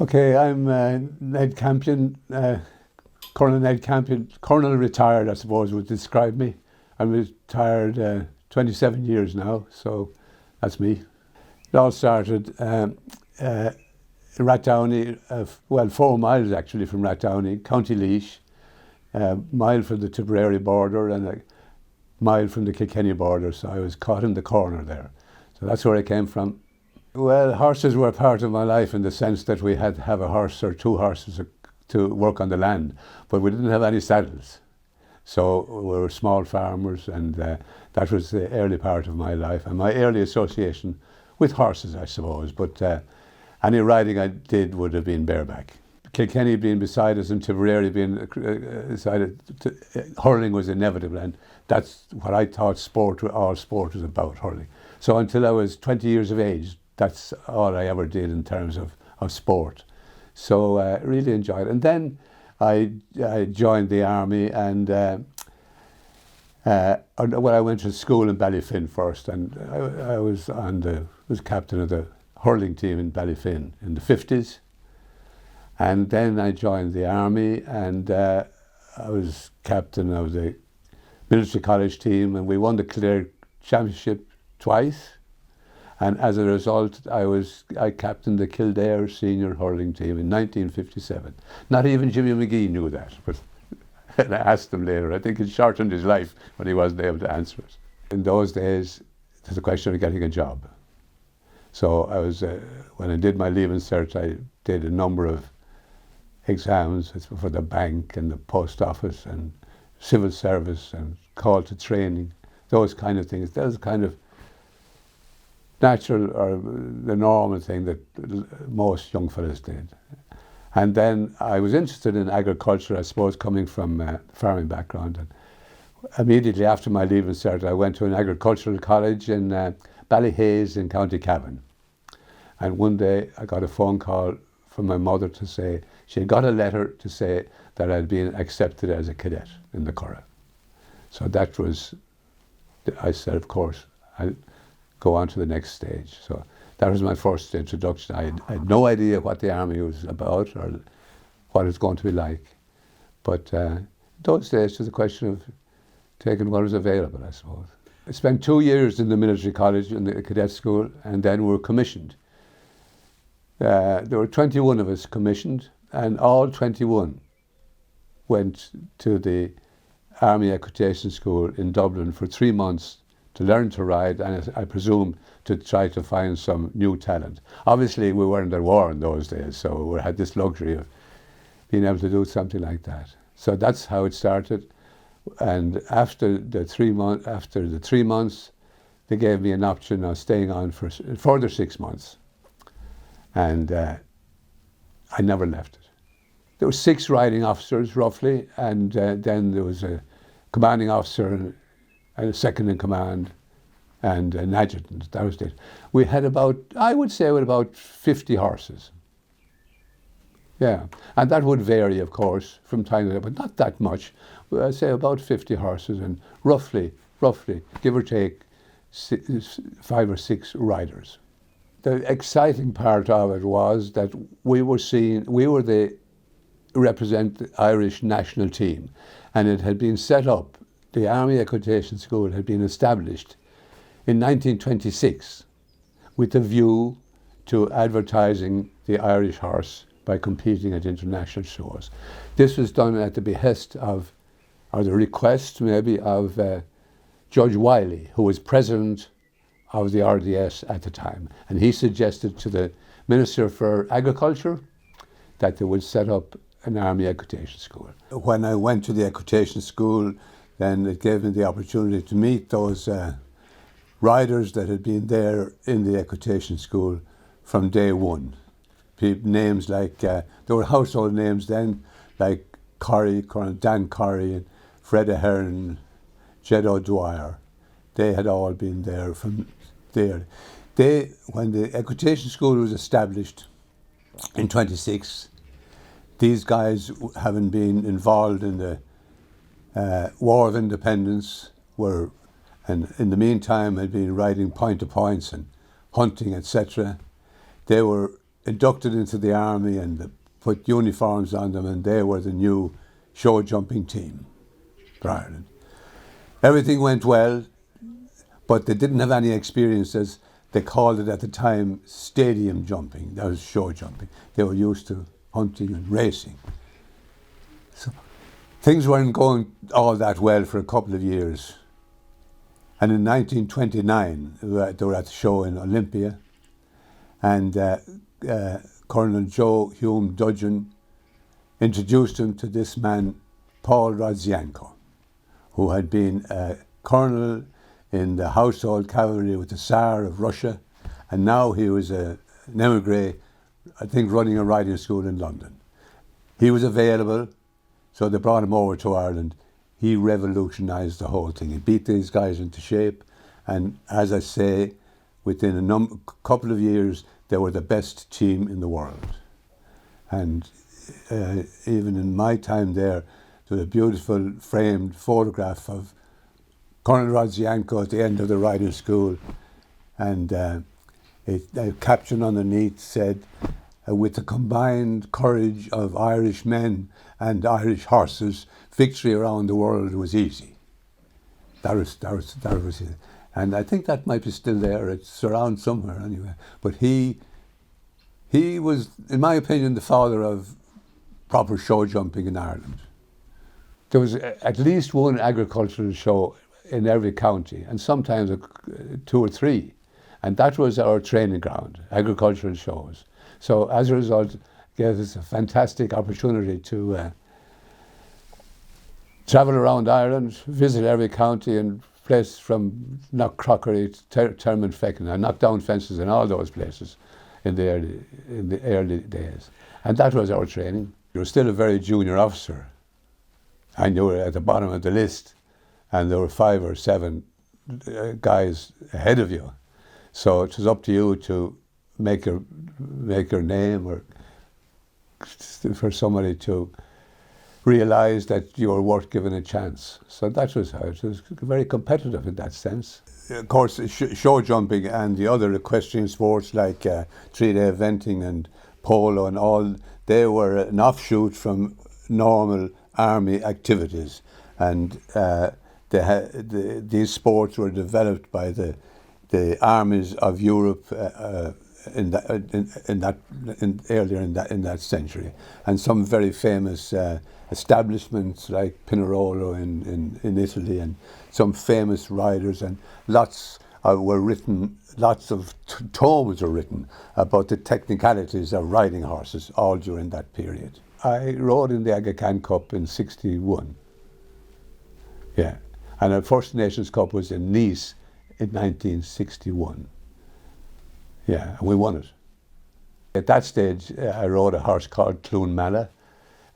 Okay, I'm Ned Campion, Colonel Ned Campion. Colonel retired, I suppose, would describe me. I'm retired 27 years now, so that's me. It all started in Rathdowney, 4 miles actually from Rathdowney, County Laois, a mile from the Tipperary border and a mile from the Kilkenny border, so I was caught in the corner there. So that's where I came from. Well, horses were part of my life in the sense that we had to have a horse or 2 horses to work on the land, but we didn't have any saddles. So we were small farmers, and that was the early part of my life and my early association with horses, I suppose. But any riding I did would have been bareback. Kilkenny being beside us and Tipperary being beside it, hurling was inevitable, and that's what I thought all sport was about, hurling. So until I was 20 years of age, that's all I ever did in terms of sport. So really enjoyed it. And then I joined the army, and I went to school in Ballyfin first, and I was captain of the hurling team in Ballyfin in the 50s. And then I joined the army, and I was captain of the military college team, and we won the Kildare Championship twice. And as a result, I captained the Kildare senior hurling team in 1957. Not even Jimmy McGee knew that, but I asked him later. I think it shortened his life when he wasn't able to answer it. In those days, it was a question of getting a job. So I was, when I did my leaving cert, I did a number of exams for the bank and the post office and civil service and call to training, those kind of things. That was kind of natural or the normal thing that most young fellas did. And then I was interested in agriculture, I suppose, coming from a farming background. And immediately after my leaving cert, I went to an agricultural college in Ballyhaise in County Cavan. And one day I got a phone call from my mother to say, she had got a letter to say that I'd been accepted as a cadet in the Curragh. So that was, I said, of course, I'll go on to the next stage. So that was my first introduction. I had no idea what the army was about or what it was going to be like. But those days it was a question of taking what was available, I suppose. I spent 2 years in the military college in the cadet school, and then we were commissioned. There were 21 of us commissioned, and all 21 went to the Army Equitation School in Dublin for 3 months to learn to ride, and I presume to try to find some new talent. Obviously, we weren't at war in those days, so we had this luxury of being able to do something like that. So that's how it started. And after the 3 months, they gave me an option of staying on for a further 6 months. And I never left it. There were 6 riding officers, roughly, and then there was a commanding officer and a second in command and an adjutant. That was it. We had about, I would say, about 50 horses. Yeah, and that would vary, of course, from time to time, but not that much. I'd say about 50 horses and roughly, give or take, 5 or 6 riders. The exciting part of it was that we were the represent the Irish national team, and it had been set up. The Army Equitation School had been established in 1926 with a view to advertising the Irish horse by competing at international shows. This was done at the behest of, or the request maybe, of Judge Wiley, who was president of the RDS at the time. And he suggested to the Minister for Agriculture that they would set up an Army Equitation School. When I went to the Equitation School, then it gave me the opportunity to meet those riders that had been there in the Equitation School from day one. Names like, there were household names then, like Colonel Dan Corrie and Fred Ahern, Jed O'Dwyer. They had all been there from there. When the Equitation School was established in 26, these guys, having been involved in the War of Independence, and in the meantime had been riding point-to-points and hunting, etc. They were inducted into the army and they put uniforms on them, and they were the new show jumping team for Ireland. Everything went well, but they didn't have any experience, as they called it at the time, stadium jumping. That was show jumping. They were used to hunting and racing. So things weren't going all that well for a couple of years. And in 1929, they were at the show in Olympia, and Colonel Joe Hume Dudgeon introduced him to this man, Paul Rodzianko, who had been a colonel in the household cavalry with the Tsar of Russia, and now he was an emigre, I think, running a riding school in London. He was available, so they brought him over to Ireland. He revolutionised the whole thing. He beat these guys into shape, and as I say, within a couple of years, they were the best team in the world. And even in my time there was a beautiful framed photograph of Colonel Rodzianko at the end of the riding school, and a caption underneath said, "With the combined courage of Irish men and Irish horses, victory around the world was easy." That was it. And I think that might be still there. It's around somewhere anyway. But he was, in my opinion, the father of proper show jumping in Ireland. There was at least one agricultural show in every county, and sometimes two or three. And that was our training ground, agricultural shows. So as a result, it gave us a fantastic opportunity to travel around Ireland, visit every county, and place from Knockcrockery to Termonfeckin. I knocked down fences in all those places in the early days. And that was our training. You were still a very junior officer, and you were at the bottom of the list, and there were 5 or 7 guys ahead of you. So it was up to you to make your name, or for somebody to realise that you were worth giving a chance. So that was how it was, very competitive in that sense. Of course, show jumping and the other equestrian sports like 3-day eventing and polo and all, they were an offshoot from normal army activities. And these sports were developed by the armies of Europe earlier in that century, and some very famous establishments like Pinerolo in Italy, and some famous riders, and lots of tomes were written about the technicalities of riding horses all during that period. I rode in the Aga Khan Cup in '61. Yeah, and our First Nations Cup was in Nice in 1961. Yeah, and we won it. At that stage, I rode a horse called Clún Mala,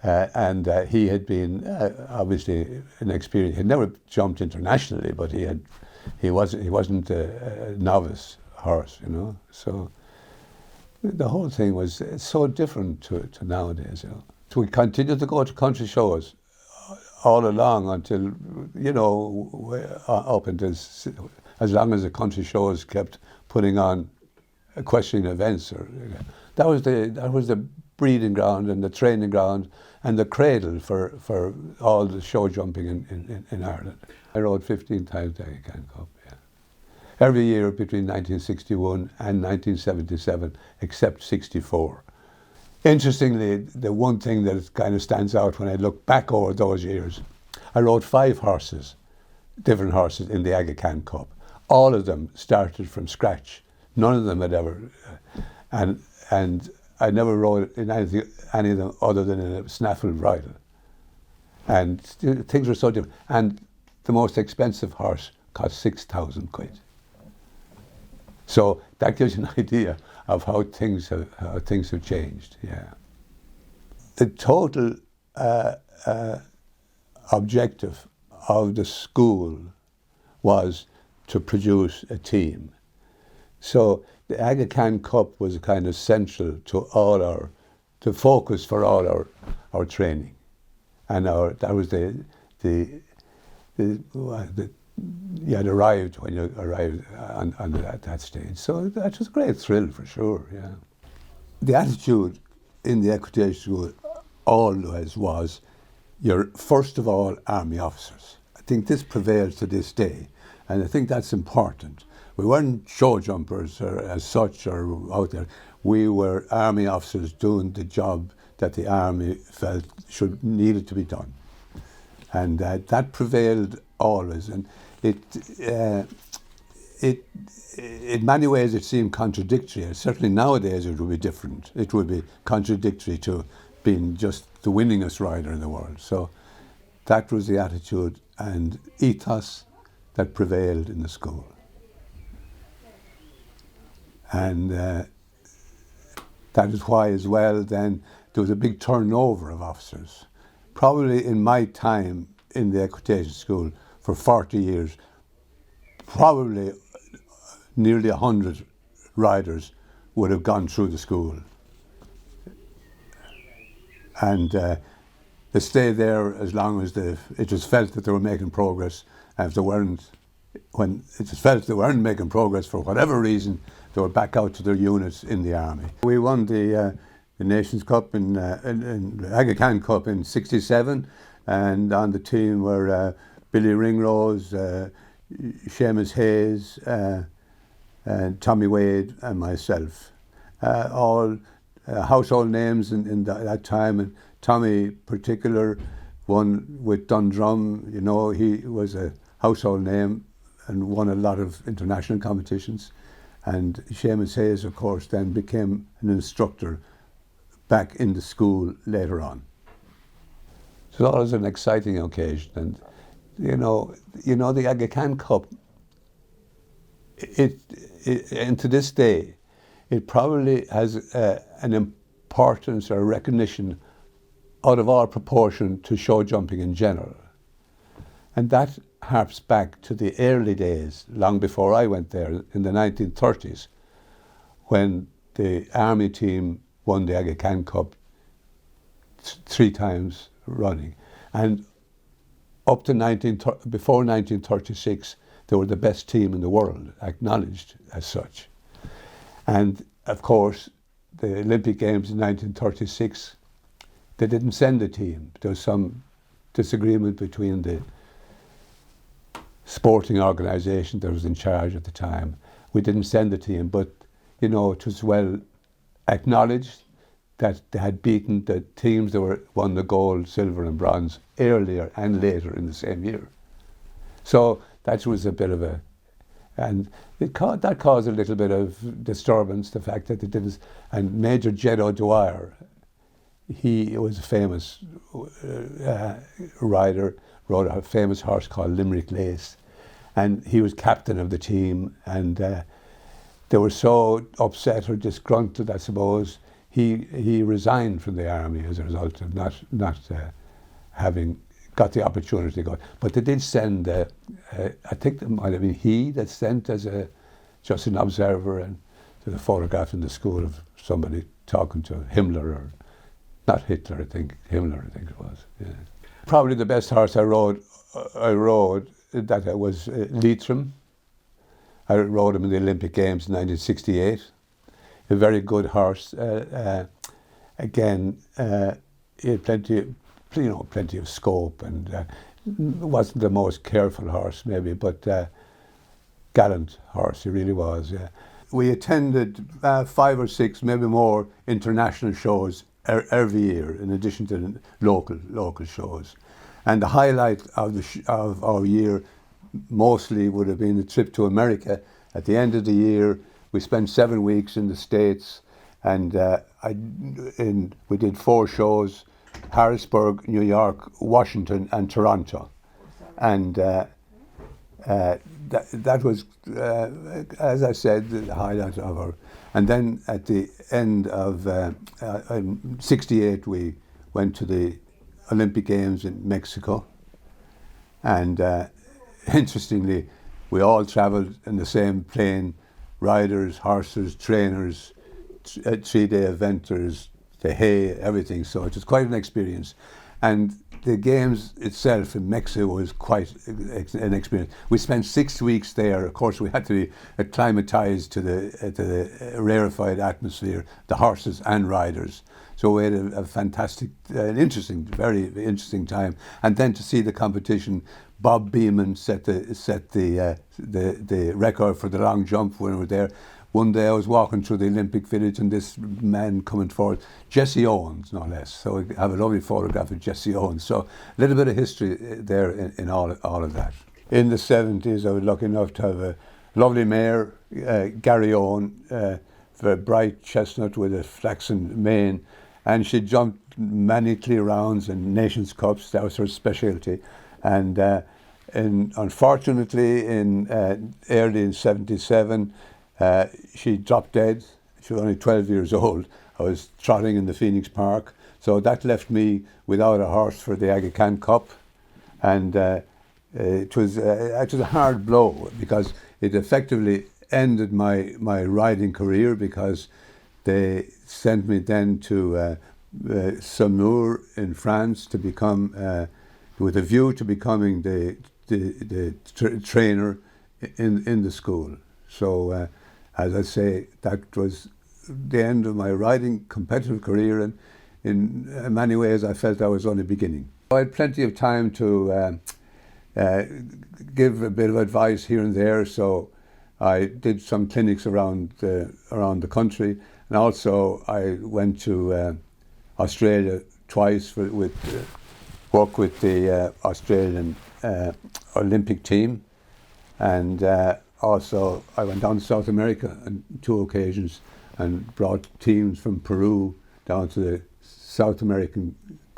and he had been obviously an experience. He'd never jumped internationally, but he wasn't a novice horse, you know. So the whole thing was so different to nowadays, you know. So we continued to go to country shows all along until, you know, up until as long as the country shows kept putting on equestrian events. That was the breeding ground and the training ground and the cradle for all the show jumping in Ireland. I rode 15 times the Aga Khan Cup, yeah. Every year between 1961 and 1977, except '64. Interestingly, the one thing that kind of stands out when I look back over those years, I rode 5 horses, different horses in the Aga Khan Cup. All of them started from scratch. None of them had ever, and I never rode in any of them other than in a snaffle bridle. And things were so different. And the most expensive horse cost 6,000 quid. So that gives you an idea of how things have changed. Yeah. The total objective of the school was to produce a team. So the Aga Khan Cup was kind of central to the focus for all our training, and that was you had arrived when you arrived on that stage. So that was a great thrill for sure. Yeah. the attitude in the equitation school always was, you're first of all Army officers. I think this prevails to this day, and I think that's important. We weren't show jumpers or as such or out there. We were Army officers doing the job that the Army felt needed to be done, and that prevailed always. And in many ways it seemed contradictory. Certainly nowadays it would be different. It would be contradictory to being just the winningest rider in the world. So that was the attitude and ethos that prevailed in the school. And that is why as well then there was a big turnover of officers. Probably in my time in the equitation school for 40 years, probably nearly 100 riders would have gone through the school. And they stayed there as long as it was felt that they were making progress. And if they weren't, when it was felt they weren't making progress for whatever reason, they were back out to their units in the Army. We won the Nations Cup in Aga Khan Cup in '67, and on the team were Billy Ringrose, Seamus Hayes, and Tommy Wade and myself. All household names in that time, and Tommy particular won with Dundrum. You know, he was a household name and won a lot of international competitions. And Seamus Hayes, of course, then became an instructor back in the school later on. So that was an exciting occasion, and you know the Aga Khan Cup. And to this day, it probably has an importance or recognition out of all proportion to show jumping in general. And that harps back to the early days, long before I went there, in the 1930s, when the Army team won the Aga Khan Cup 3 times running. And up to before 1936, they were the best team in the world, acknowledged as such. And of course, the Olympic Games in 1936, they didn't send a team. There was some disagreement between the sporting organisation that was in charge at the time. We didn't send a team, but you know, it was well acknowledged that they had beaten the teams that won the gold, silver and bronze earlier and later in the same year. So that was a bit of a, and that caused a little bit of disturbance, the fact that it didn't, and Major Jed O'Dwyer, he was a famous rider, rode a famous horse called Limerick Lace, and he was captain of the team, and they were so upset or disgruntled, I suppose, he resigned from the Army as a result of not having got the opportunity to go. But they did send, I think it might have been he that sent as just an observer, and to the photograph in the school of somebody talking to Himmler, or not Hitler, I think, Himmler, I think it was. Yeah. Probably the best horse I rode that was Leitrim. I rode him in the Olympic Games in 1968. A very good horse. Again, he had plenty of scope, and wasn't the most careful horse maybe, but gallant horse he really was. Yeah. We attended 5 or 6, maybe more, international shows every year, in addition to the local shows. And the highlight of our year mostly would have been the trip to America. At the end of the year, we spent 7 weeks in the States, and we did 4 shows: Harrisburg, New York, Washington, and Toronto. And that was, as I said, the highlight of our. And then at the end of '68, we went to the Olympic Games in Mexico. And interestingly, we all travelled in the same plane: riders, horses, trainers, 3-day eventers, the hay, everything. So it was quite an experience. And the games itself in Mexico was quite an experience. We spent 6 weeks there. Of course, we had to be acclimatized to the rarefied atmosphere, the horses and riders. So we had a fantastic, interesting, very interesting time. And then to see the competition, Bob Beeman set the record for the long jump when we were there. One day I was walking through the Olympic Village and this man coming forward, Jesse Owens, no less. So I have a lovely photograph of Jesse Owens. So a little bit of history there in all of that. In the 70s, I was lucky enough to have a lovely mare, Gary Owen, a bright chestnut with a flaxen mane. And she jumped many clear rounds and Nations Cups. That was her specialty. And unfortunately, early in 77, she dropped dead. She was only 12 years old. I was trotting in the Phoenix Park. So that left me without a horse for the Aga Khan Cup. And it was a hard blow because it effectively ended my riding career, because they sent me then to Saumur in France to become, with a view to becoming the trainer in the school. So as I say, that was the end of my riding competitive career, and in many ways I felt I was only beginning. I had plenty of time to give a bit of advice here and there, so I did some clinics around the country, and also I went to Australia twice with work with the Australian Olympic team, and also I went down to South America on 2 occasions and brought teams from Peru down to the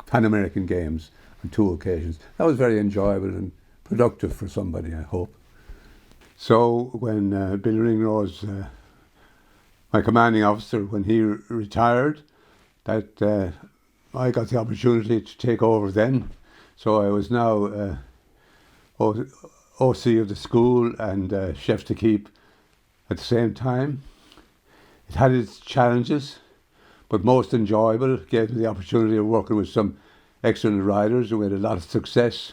Pan American Games on 2 occasions. That was very enjoyable and productive for somebody, I hope. So when Bill Ringrose, my commanding officer, when he retired, that I got the opportunity to take over then. So I was now OC of the school and chef de keep at the same time. It had its challenges, but most enjoyable. It gave me the opportunity of working with some excellent riders, and we had a lot of success.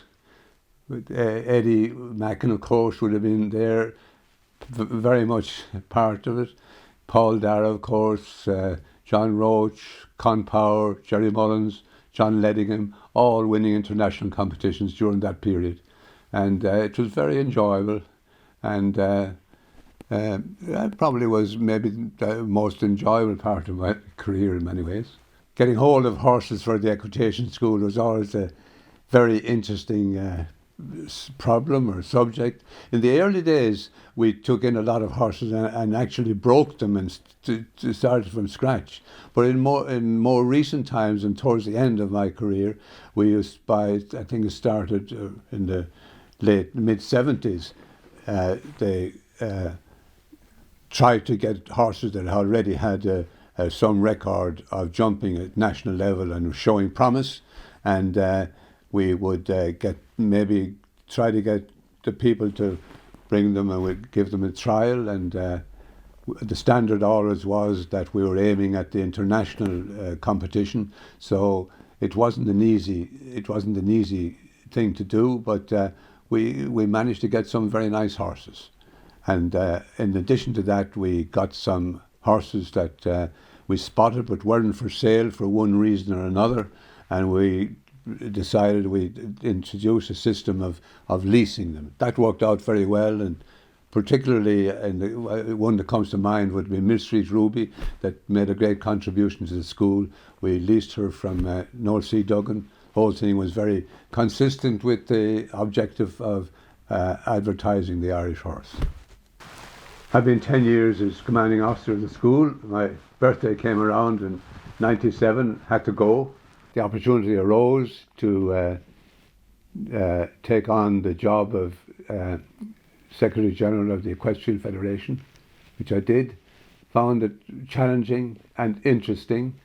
With Eddie Mackin, of course, would have been there, very much part of it. Paul Dara, of course, John Roach, Con Power, Jerry Mullins, John Ledingham, all winning international competitions during that period. And it was very enjoyable, and that probably was maybe the most enjoyable part of my career in many ways. Getting hold of horses for the Equitation School was always a very interesting problem or subject. In the early days, we took in a lot of horses and actually broke them and started from scratch. But in more recent times, and towards the end of my career, we used I think it started in the mid-70s, they tried to get horses that already had some record of jumping at national level and showing promise, and we would try to get the people to bring them, and we'd give them a trial, and the standard always was that we were aiming at the international competition. So it wasn't an easy thing to do, but we managed to get some very nice horses. And in addition to that, we got some horses that we spotted but weren't for sale for one reason or another, and we decided we'd introduce a system of leasing them. That worked out very well, and particularly one that comes to mind would be Mill Street Ruby, that made a great contribution to the school. We leased her from Noel C. Duggan. The whole thing was very consistent with the objective of advertising the Irish horse. I've been 10 years as commanding officer of the school. My birthday came around in 97, had to go. The opportunity arose to take on the job of Secretary General of the Equestrian Federation, which I did. Found it challenging and interesting,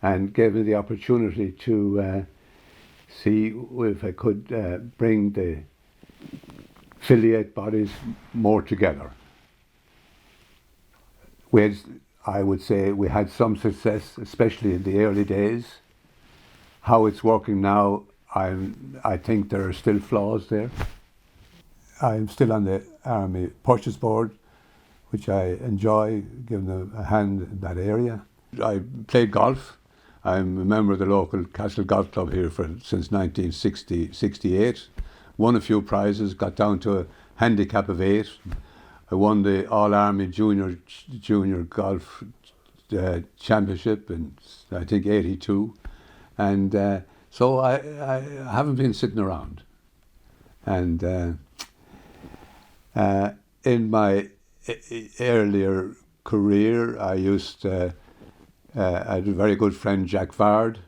and gave me the opportunity to see if I could bring the affiliate bodies more together. I would say we had some success, especially in the early days. How it's working now, I think there are still flaws there. I'm still on the Army Purchase Board, which I enjoy giving a hand in that area. I played golf. I'm a member of the local Castle Golf Club here since 1968. Won a few prizes, got down to a handicap of 8. I won the All-Army Junior Golf Championship in, I think, 82. And so I haven't been sitting around. And in my earlier career, I had a very good friend, Jack Vard,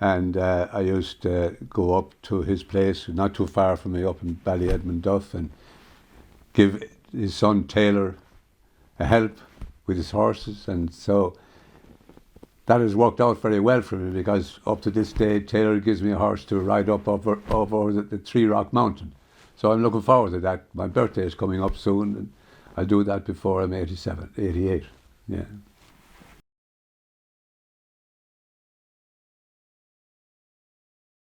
and I used to go up to his place, not too far from me, up in Ballyedmond-Duff, and give his son Taylor a help with his horses. And so that has worked out very well for me, because up to this day, Taylor gives me a horse to ride up over the Three Rock Mountain. So I'm looking forward to that. My birthday is coming up soon, and I'll do that before I'm 88. Yeah.